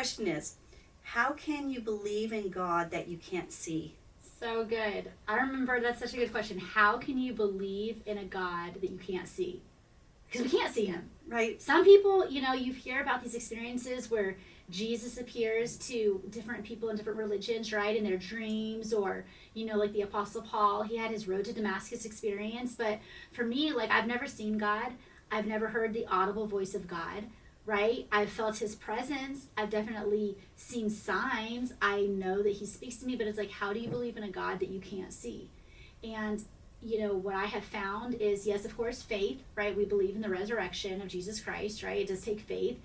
question is, how can you believe in God that you can't see? So good. I remember that's such a good question. How can you believe in a God that you can't see? Because we can't see him. Right? Some people, you hear about these experiences where Jesus appears to different people in different religions, right, in their dreams, or, like the Apostle Paul, he had his road to Damascus experience. But for me, like, I've never seen God. I've never heard the audible voice of God, right? I've felt his presence. I've definitely seen signs. I know that he speaks to me, but it's like, how do you believe in a God that you can't see? And what I have found is, yes, of course, faith, right? We believe in the resurrection of Jesus Christ, right? It does take faith.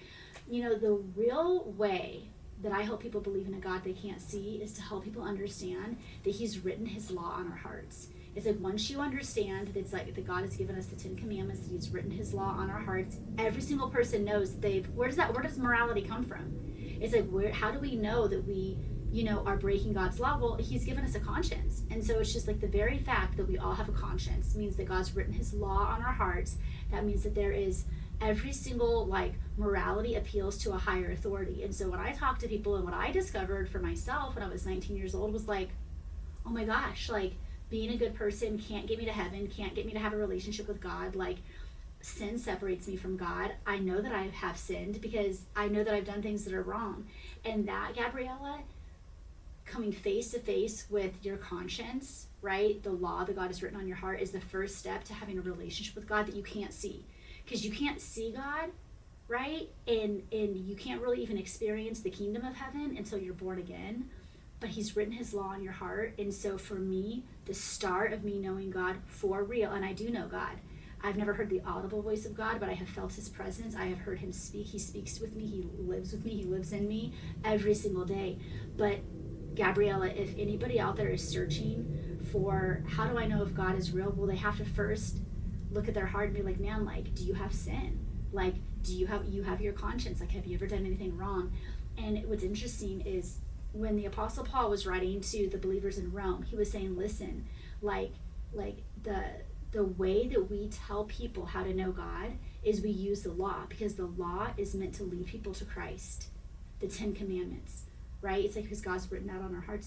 The real way that I help people believe in a God they can't see is to help people understand that he's written his law on our hearts. It's like, once you understand that it's like that God has given us the 10 Commandments, that he's written his law on our hearts, every single person knows that where does morality come from? It's like, how do we know that we are breaking God's law? Well, he's given us a conscience. And so it's just like the very fact that we all have a conscience means that God's written his law on our hearts. That means that there is every single, like, morality appeals to a higher authority. And so when I talk to people, and what I discovered for myself when I was 19 years old was like, oh my gosh, like, being a good person can't get me to heaven, can't get me to have a relationship with God. Like, sin separates me from God. I know that I have sinned because I know that I've done things that are wrong. And that, Gabriella, coming face to face with your conscience, right? The law that God has written on your heart is the first step to having a relationship with God that you can't see. Because you can't see God, right? And you can't really even experience the kingdom of heaven until you're born again. But he's written his law on your heart. And so for me, the start of me knowing God for real, and I do know God. I've never heard the audible voice of God, but I have felt his presence. I have heard him speak. He speaks with me. He lives with me. He lives in me every single day. But Gabriella, if anybody out there is searching for, how do I know if God is real? Well, they have to first look at their heart and be like, man, like, do you have sin? Like, do you have your conscience? Like, have you ever done anything wrong? And what's interesting is when the Apostle Paul was writing to the believers in Rome, he was saying, listen, like the way that we tell people how to know God is we use the law, because the law is meant to lead people to Christ. The 10 Commandments, right? It's like, because God's written out on our hearts.